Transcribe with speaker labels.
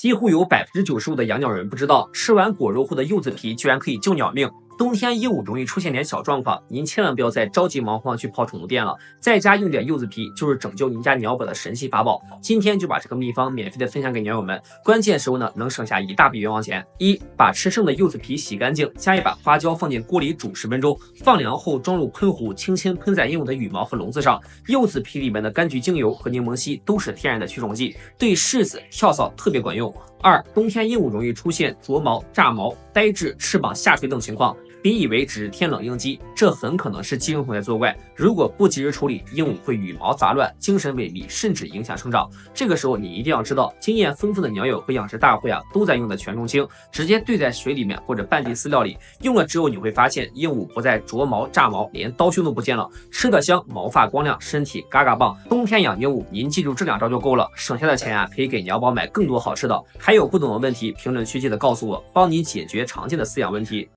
Speaker 1: 几乎有95%的养鸟人不知道，吃完果肉后的柚子皮居然可以救鸟命。冬天鹦鹉容易出现点小状况，您千万不要再着急忙慌去泡宠物店了，在家用点柚子皮就是拯救您家鸟宝的神奇法宝。今天就把这个秘方免费的分享给鸟友们，关键时候呢能省下一大笔冤枉钱。把吃剩的柚子皮洗干净，加一把花椒放进锅里煮10分钟，放凉后装入喷壶，轻轻喷在鹦鹉的羽毛和笼子上。柚子皮里面的柑橘精油和柠檬烯都是天然的驱虫剂，对虱子、跳蚤特别管用。冬天鹦鹉容易出现着毛、炸毛、呆滞、翅膀下垂等情况，别以为只是天冷应激，这很可能是寄生虫在作怪。如果不及时处理，鹦鹉会羽毛杂乱、精神萎靡，甚至影响生长。这个时候你一定要知道，经验丰富的鸟友和养殖大户都在用的全虫清，直接兑在水里面或者拌进饲料里，用了之后你会发现鹦鹉不再着毛、炸毛，连刀胸都不见了，吃得香，毛发光亮，身体嘎嘎棒。冬天养鹦鹉，您记住这2招就够了，省下的钱可以给鸟宝买更多好吃的。还有不懂的问题，评论区记得告诉我，帮你解决常见的饲养问题。